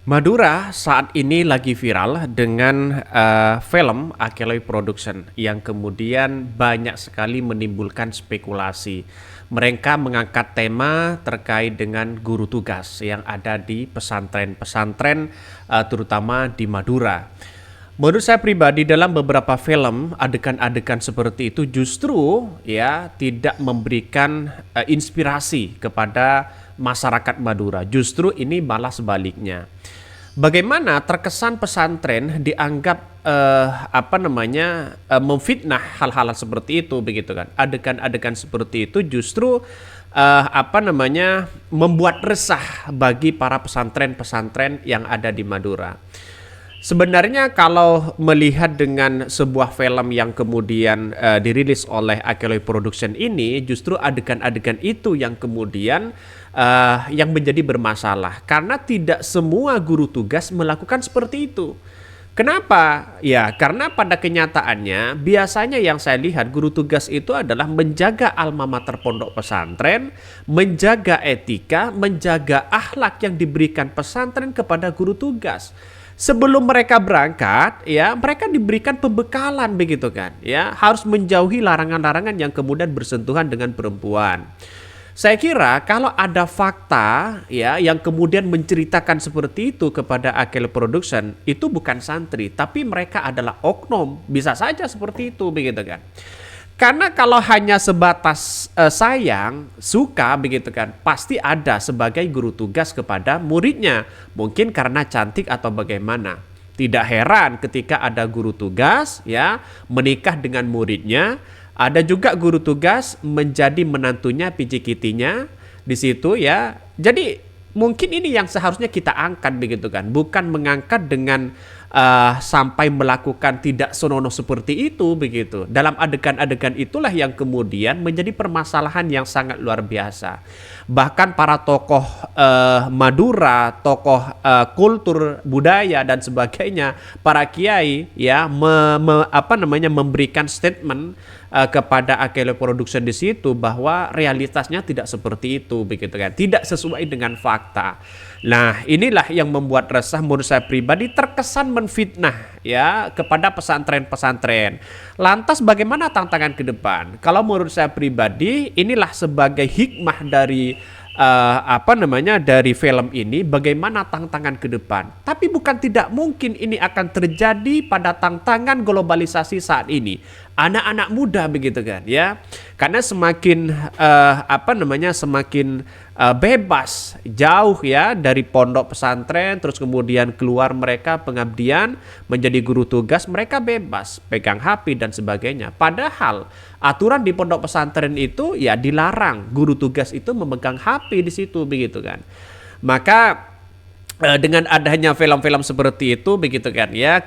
Madura saat ini lagi viral dengan film Akeloy Production yang kemudian banyak sekali menimbulkan spekulasi. Mereka mengangkat tema terkait dengan guru tugas yang ada di pesantren-pesantren terutama di Madura. Menurut saya pribadi dalam beberapa film adegan-adegan seperti itu justru ya tidak memberikan inspirasi kepada masyarakat Madura. Justru ini malah sebaliknya. Bagaimana terkesan pesantren dianggap memfitnah hal-hal seperti itu begitu kan. Adegan-adegan seperti itu justru membuat resah bagi para pesantren-pesantren yang ada di Madura. Sebenarnya kalau melihat dengan sebuah film yang kemudian dirilis oleh Akeloy Production ini, justru adegan-adegan itu yang kemudian yang menjadi bermasalah karena tidak semua guru tugas melakukan seperti itu. Kenapa? Ya, karena pada kenyataannya biasanya yang saya lihat guru tugas itu adalah menjaga alma mater pondok pesantren, menjaga etika, menjaga akhlak yang diberikan pesantren kepada guru tugas. Sebelum mereka berangkat, ya mereka diberikan pembekalan begitu kan, ya harus menjauhi larangan-larangan yang kemudian bersentuhan dengan perempuan. Saya kira kalau ada fakta ya yang kemudian menceritakan seperti itu kepada Akel Production itu bukan santri, tapi mereka adalah oknum, bisa saja seperti itu begitu kan. Karena kalau hanya sebatas sayang, suka begitu kan, pasti ada sebagai guru tugas kepada muridnya. Mungkin karena cantik atau bagaimana. Tidak heran ketika ada guru tugas ya menikah dengan muridnya, ada juga guru tugas menjadi menantunya pijikitinya di situ ya. Jadi mungkin ini yang seharusnya kita angkat begitu kan, bukan mengangkat dengan sampai melakukan tidak senonoh seperti itu begitu. Dalam adegan-adegan itulah yang kemudian menjadi permasalahan yang sangat luar biasa. Bahkan para tokoh Madura, tokoh kultur budaya dan sebagainya, para kiai ya memberikan statement kepada Akeloy Production di situ bahwa realitasnya tidak seperti itu begitu kan, tidak sesuai dengan fakta. Nah, inilah yang membuat resah menurut saya pribadi, terkesan menfitnah ya kepada pesantren-pesantren. Lantas bagaimana tantangan ke depan? Kalau menurut saya pribadi, inilah sebagai hikmah dari dari film ini, bagaimana tantangan ke depan. Tapi bukan tidak mungkin ini akan terjadi pada tantangan globalisasi saat ini. Anak-anak muda begitu kan ya. Karena semakin semakin bebas jauh ya dari pondok pesantren, terus kemudian keluar mereka pengabdian menjadi guru tugas, mereka bebas pegang HP dan sebagainya. Padahal aturan di pondok pesantren itu ya dilarang guru tugas itu memegang HP di situ begitu kan. Maka dengan adanya film-film seperti itu begitu kan ya,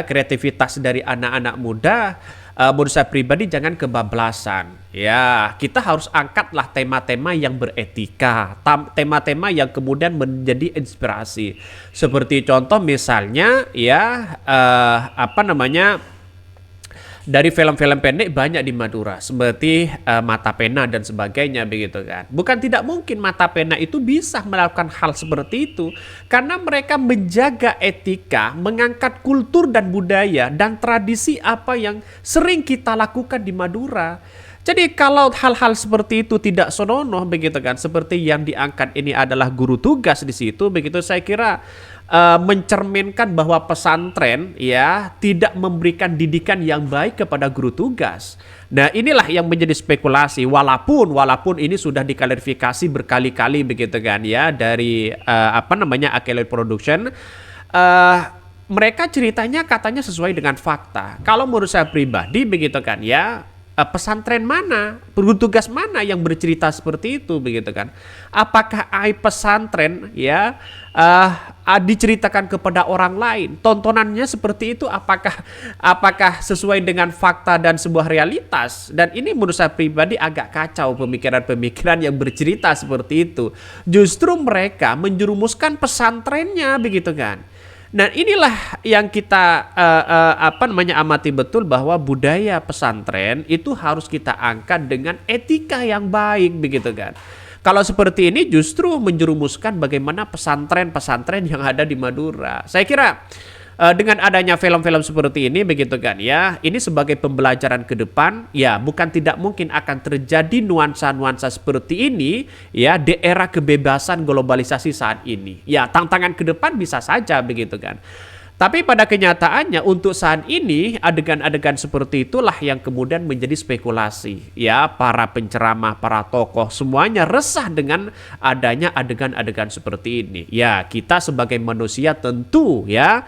kreativitas dari anak-anak muda, menurut saya pribadi jangan kebablasan ya. Kita harus angkatlah tema-tema yang beretika, tema-tema yang kemudian menjadi inspirasi. Seperti contoh misalnya ya dari film-film pendek banyak di Madura seperti Mata Pena dan sebagainya begitu kan. Bukan tidak mungkin Mata Pena itu bisa melakukan hal seperti itu karena mereka menjaga etika, mengangkat kultur dan budaya dan tradisi apa yang sering kita lakukan di Madura. Jadi kalau hal-hal seperti itu tidak senonoh begitu kan, seperti yang diangkat ini adalah guru tugas di situ begitu, saya kira mencerminkan bahwa pesantren ya tidak memberikan didikan yang baik kepada guru tugas. Nah, inilah yang menjadi spekulasi, walaupun ini sudah diklarifikasi berkali-kali begitu kan ya dari Akeloy Production. Mereka ceritanya katanya sesuai dengan fakta. Kalau menurut saya pribadi begitu kan ya, pesantren mana, guru tugas mana yang bercerita seperti itu begitu kan? Apakah aib pesantren ya diceritakan kepada orang lain? Tontonannya seperti itu apakah sesuai dengan fakta dan sebuah realitas? Dan ini menurut saya pribadi agak kacau pemikiran-pemikiran yang bercerita seperti itu. Justru mereka menjerumuskan pesantrennya begitu kan? Nah, inilah yang kita amati betul bahwa budaya pesantren itu harus kita angkat dengan etika yang baik begitu kan. Kalau seperti ini justru menjerumuskan bagaimana pesantren-pesantren yang ada di Madura. Saya kira dengan adanya film-film seperti ini begitu kan ya, ini sebagai pembelajaran ke depan ya, bukan tidak mungkin akan terjadi nuansa-nuansa seperti ini ya di era kebebasan globalisasi saat ini. Ya, tantangan ke depan bisa saja begitu kan. Tapi pada kenyataannya untuk saat ini adegan-adegan seperti itulah yang kemudian menjadi spekulasi. Ya, para penceramah, para tokoh semuanya resah dengan adanya adegan-adegan seperti ini. Ya, kita sebagai manusia tentu ya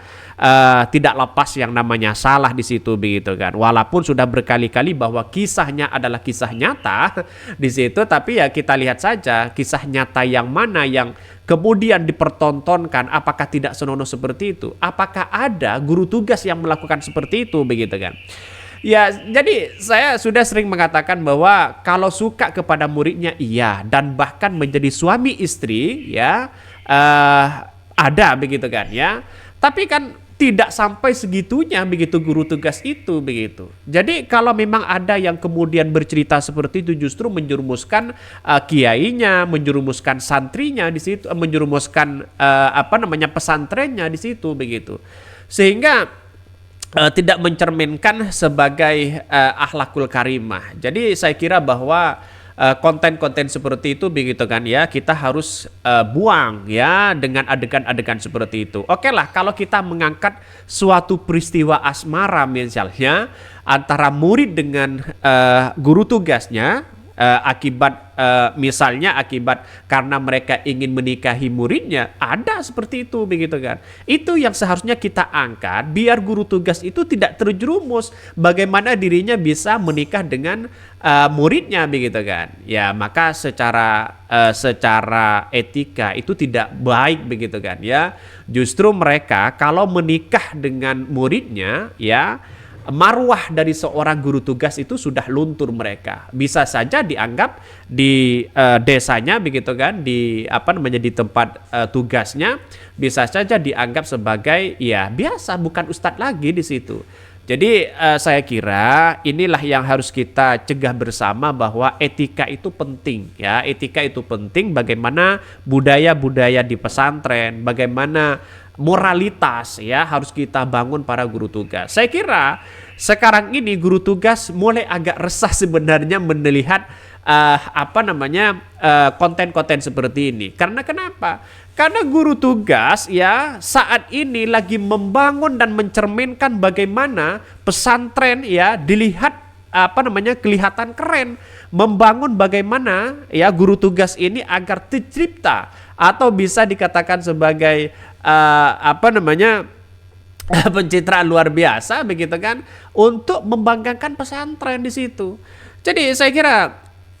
tidak lepas yang namanya salah di situ begitu kan. Walaupun sudah berkali-kali bahwa kisahnya adalah kisah nyata di situ, tapi ya kita lihat saja kisah nyata yang mana yang kemudian dipertontonkan, apakah tidak senonoh seperti itu? Apakah ada guru tugas yang melakukan seperti itu begitu kan? Ya, jadi saya sudah sering mengatakan bahwa kalau suka kepada muridnya iya, dan bahkan menjadi suami istri ya ada begitu kan ya. Tapi kan tidak sampai segitunya begitu guru tugas itu begitu. Jadi kalau memang ada yang kemudian bercerita seperti itu justru menjerumuskan kiainya, menjerumuskan santrinya di situ, menjerumuskan pesantrennya di situ begitu. Sehingga tidak mencerminkan sebagai akhlakul karimah. Jadi saya kira bahwa konten-konten seperti itu begitu kan ya, kita harus buang ya dengan adegan-adegan seperti itu. Oke lah, kalau kita mengangkat suatu peristiwa asmara misalnya antara murid dengan guru tugasnya, misalnya akibat karena mereka ingin menikahi muridnya, ada seperti itu begitu kan. Itu yang seharusnya kita angkat biar guru tugas itu tidak terjerumus bagaimana dirinya bisa menikah dengan muridnya begitu kan. Ya, maka secara etika itu tidak baik begitu kan ya. Justru mereka kalau menikah dengan muridnya ya, marwah dari seorang guru tugas itu sudah luntur mereka. Bisa saja dianggap di desanya begitu kan, di di tempat tugasnya bisa saja dianggap sebagai ya biasa, bukan ustadz lagi di situ. Jadi saya kira inilah yang harus kita cegah bersama bahwa etika itu penting ya. Etika itu penting, bagaimana budaya-budaya di pesantren, bagaimana moralitas ya harus kita bangun para guru tugas. Saya kira sekarang ini guru tugas mulai agak resah sebenarnya melihat konten-konten seperti ini. Karena kenapa? Karena guru tugas ya saat ini lagi membangun dan mencerminkan bagaimana pesantren ya dilihat kelihatan keren, membangun bagaimana ya guru tugas ini agar tercipta atau bisa dikatakan sebagai pencitraan luar biasa begitu kan untuk membanggakan pesantren di situ. Jadi saya kira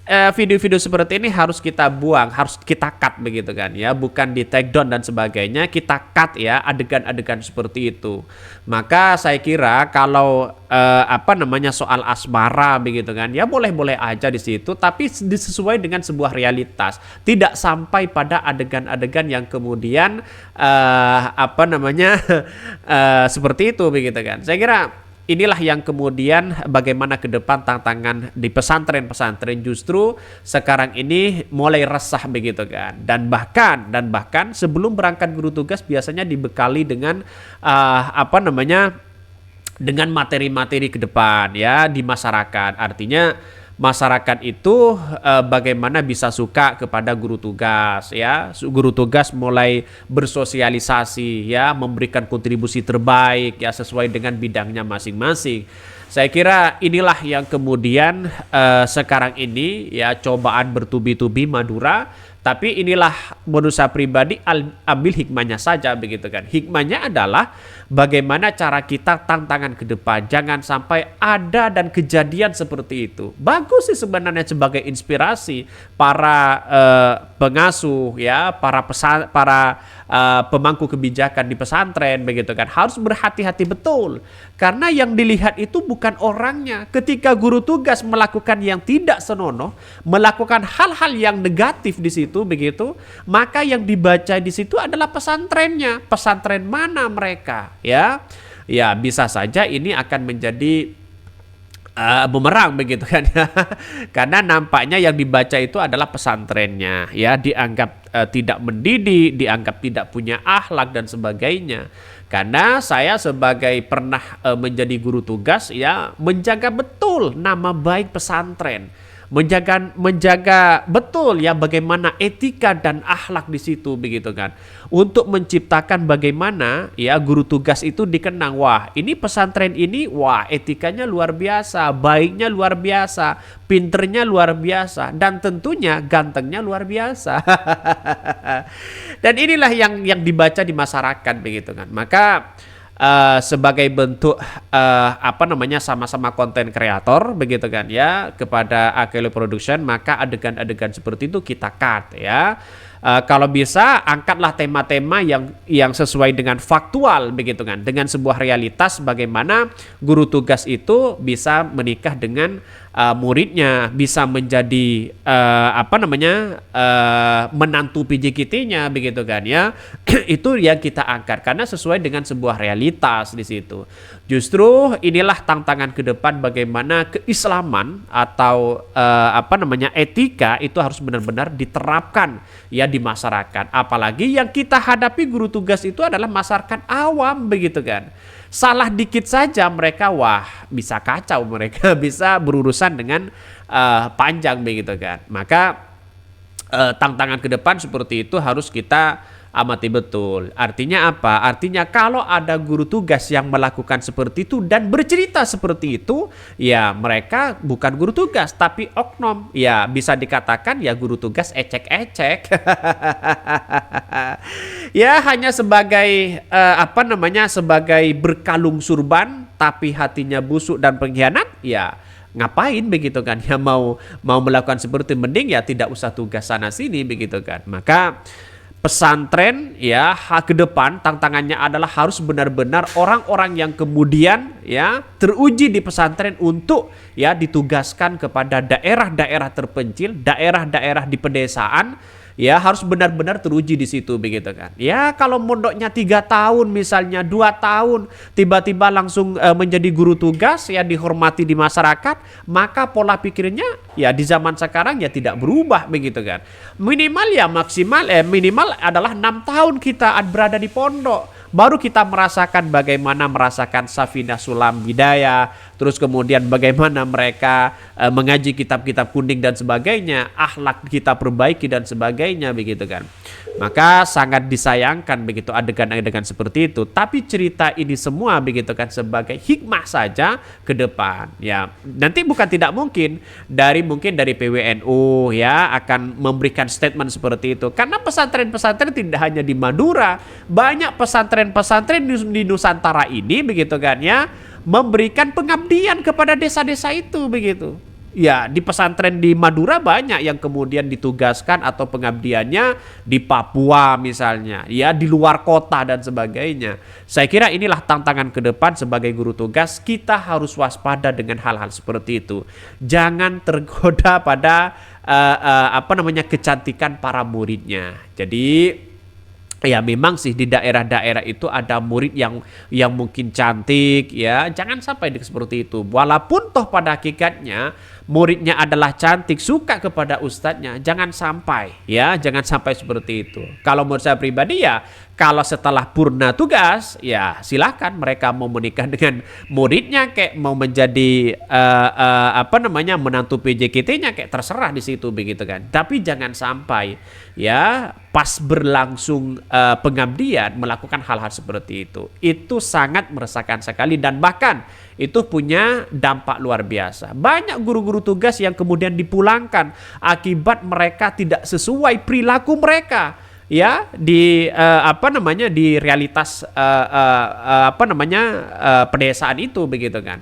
video-video seperti ini harus kita buang, harus kita cut begitu kan ya, bukan di take down dan sebagainya, kita cut ya adegan-adegan seperti itu. Maka saya kira kalau soal asmara begitu kan ya boleh-boleh aja di situ, tapi disesuai dengan sebuah realitas, tidak sampai pada adegan-adegan yang kemudian seperti itu begitu kan. Saya kira inilah yang kemudian bagaimana ke depan tantangan di pesantren-pesantren justru sekarang ini mulai resah begitu kan. Dan bahkan sebelum berangkat guru tugas biasanya dibekali dengan dengan materi-materi ke depan ya di masyarakat. Artinya masyarakat itu bagaimana bisa suka kepada guru tugas ya. Guru tugas mulai bersosialisasi ya, memberikan kontribusi terbaik ya sesuai dengan bidangnya masing-masing. Saya kira inilah yang kemudian sekarang ini ya cobaan bertubi-tubi Madura. Tapi inilah menurut saya pribadi ambil hikmahnya saja begitu kan. Hikmahnya adalah bagaimana cara kita tantangan ke depan. Jangan sampai ada dan kejadian seperti itu. Bagus sih sebenarnya sebagai inspirasi para pengasuh ya, para pemangku kebijakan di pesantren begitu kan. Harus berhati-hati betul. Karena yang dilihat itu bukan orangnya. Ketika guru tugas melakukan yang tidak senonoh, melakukan hal-hal yang negatif di situ begitu, maka yang dibaca di situ adalah pesantrennya. Pesantren mana mereka ya? Ya bisa saja ini akan menjadi bumerang begitu kan ya. Karena nampaknya yang dibaca itu adalah pesantrennya ya, dianggap tidak mendidik, dianggap tidak punya akhlak dan sebagainya. Karena saya sebagai pernah menjadi guru tugas ya, menjaga betul nama baik pesantren. Menjaga betul ya bagaimana etika dan akhlak di situ begitu kan, untuk menciptakan bagaimana ya guru tugas itu dikenang, wah ini pesantren ini wah etikanya luar biasa, baiknya luar biasa, pinternya luar biasa, dan tentunya gantengnya luar biasa. Dan inilah yang dibaca di masyarakat begitu kan. Maka sebagai bentuk apa namanya, sama-sama konten kreator begitu kan ya kepada Akelo Production, maka adegan-adegan seperti itu kita cut ya. Kalau bisa angkatlah tema-tema yang sesuai dengan faktual begitu kan, dengan sebuah realitas bagaimana guru tugas itu bisa menikah dengan muridnya, bisa menjadi apa namanya menantu PJKT-nya begitu kan ya. Itu yang kita angkat karena sesuai dengan sebuah realitas di situ. Justru inilah tantangan ke depan, bagaimana keislaman atau apa namanya etika itu harus benar-benar diterapkan ya di masyarakat. Apalagi yang kita hadapi guru tugas itu adalah masyarakat awam begitu kan. Salah dikit saja mereka wah bisa kacau, mereka bisa berurusan dengan panjang begitu kan. Maka tantangan ke depan seperti itu harus kita amati betul. Artinya apa? Artinya kalau ada guru tugas yang melakukan seperti itu dan bercerita seperti itu, ya mereka bukan guru tugas tapi oknum. Ya bisa dikatakan ya guru tugas ecek-ecek. Ya hanya sebagai apa namanya, sebagai berkalung surban tapi hatinya busuk dan pengkhianat, ya ngapain begitu kan ya, mau melakukan seperti itu mending ya tidak usah tugas sana sini begitu kan. Maka pesantren ya ke depan tantangannya adalah harus benar-benar orang-orang yang kemudian ya teruji di pesantren untuk ya ditugaskan kepada daerah-daerah terpencil, daerah-daerah di pedesaan, ya harus benar-benar teruji di situ begitu kan. Ya kalau mondoknya 3 tahun misalnya 2 tahun tiba-tiba langsung menjadi guru tugas ya dihormati di masyarakat, maka pola pikirnya ya di zaman sekarang ya tidak berubah begitu kan. Minimal ya maksimal minimal adalah 6 tahun kita berada di pondok, baru kita merasakan bagaimana merasakan Safinah Sulam Bidayah, terus kemudian bagaimana mereka mengaji kitab-kitab kuning dan sebagainya, akhlak kita perbaiki dan sebagainya begitu kan. Maka sangat disayangkan begitu adegan-adegan seperti itu. Tapi cerita ini semua begitu kan sebagai hikmah saja ke depan. Ya, nanti bukan tidak mungkin dari PWNU ya akan memberikan statement seperti itu. Karena pesantren-pesantren tidak hanya di Madura, banyak pesantren-pesantren di Nusantara ini begitu kan ya memberikan pengabdian kepada desa-desa itu begitu. Ya, di pesantren di Madura banyak yang kemudian ditugaskan atau pengabdiannya di Papua misalnya, ya di luar kota dan sebagainya. Saya kira inilah tantangan ke depan sebagai guru tugas, kita harus waspada dengan hal-hal seperti itu. Jangan tergoda pada apa namanya kecantikan para muridnya. Jadi ya memang sih di daerah-daerah itu ada murid yang mungkin cantik ya, jangan sampai seperti itu. Walaupun toh pada hakikatnya muridnya adalah cantik, suka kepada ustadznya, jangan sampai seperti itu. Kalau menurut saya pribadi ya, kalau setelah purna tugas ya silakan mereka mau menikah dengan muridnya, kayak mau menjadi apa namanya menantu PJKT-nya, kayak terserah di situ begitu kan. Tapi jangan sampai ya pas berlangsung pengabdian melakukan hal-hal seperti itu. Itu sangat meresahkan sekali dan bahkan itu punya dampak luar biasa. Banyak guru-guru tugas yang kemudian dipulangkan akibat mereka tidak sesuai perilaku mereka ya di apa namanya di realitas apa namanya pedesaan itu begitu kan.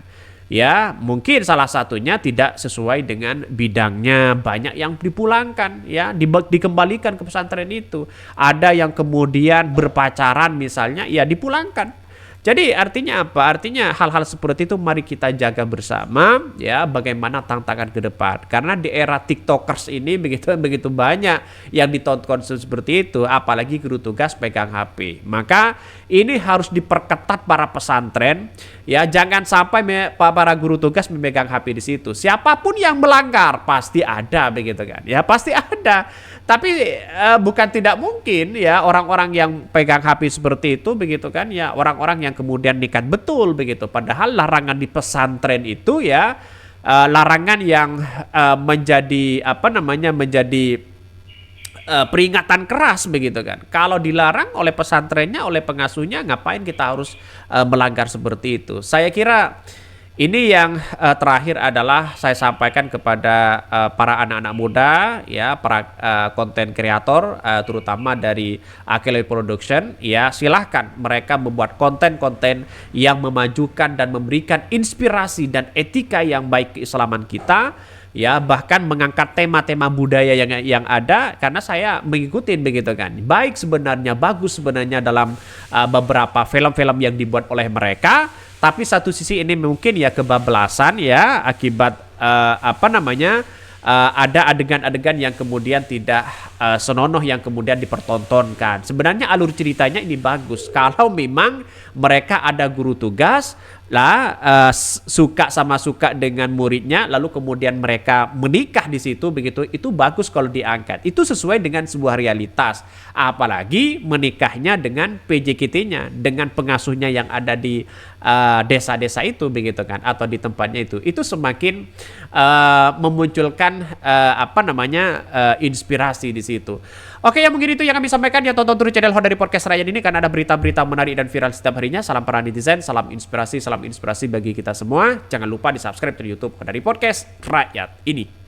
Ya mungkin salah satunya tidak sesuai dengan bidangnya, banyak yang dipulangkan ya dikembalikan ke pesantren itu. Ada yang kemudian berpacaran misalnya ya dipulangkan. Jadi artinya apa? Artinya hal-hal seperti itu mari kita jaga bersama ya, bagaimana tantangan ke depan. Karena di era TikTokers ini begitu begitu banyak yang ditonton seperti itu, apalagi guru tugas pegang HP. Maka ini harus diperketat para pesantren ya, jangan sampai para guru tugas memegang HP di situ. Siapapun yang melanggar pasti ada begitu kan. Ya pasti ada. Tapi bukan tidak mungkin ya orang-orang yang pegang HP seperti itu begitu kan ya, orang-orang yang kemudian nekat betul begitu. Padahal larangan di pesantren itu ya larangan yang menjadi apa namanya, menjadi peringatan keras begitu kan. Kalau dilarang oleh pesantrennya, oleh pengasuhnya, ngapain kita harus melanggar seperti itu? Saya kira ini yang terakhir adalah saya sampaikan kepada para anak-anak muda ya, para konten kreator terutama dari Akeloy Production ya, silahkan mereka membuat konten-konten yang memajukan dan memberikan inspirasi dan etika yang baik keislaman kita ya, bahkan mengangkat tema-tema budaya yang ada, karena saya mengikuti begitu kan. Baik sebenarnya, bagus sebenarnya dalam beberapa film-film yang dibuat oleh mereka, tapi satu sisi ini mungkin ya kebablasan ya, akibat apa namanya, ada adegan-adegan yang kemudian tidak senonoh yang kemudian dipertontonkan. Sebenarnya alur ceritanya ini bagus kalau memang mereka ada guru tugas lah, suka dengan muridnya, lalu kemudian mereka menikah di situ begitu, itu bagus kalau diangkat. Itu sesuai dengan sebuah realitas. Apalagi menikahnya dengan PJKT-nya, dengan pengasuhnya yang ada di desa-desa itu begitu kan, atau di tempatnya itu semakin memunculkan apa namanya, inspirasi di situ. Oke, ya mungkin itu yang kami sampaikan ya. Tonton terus channel Hot dari Podcast Rakyat ini karena ada berita-berita menarik dan viral setiap harinya. Salam para netizen, salam inspirasi bagi kita semua. Jangan lupa di subscribe di YouTube dari Podcast Rakyat ini.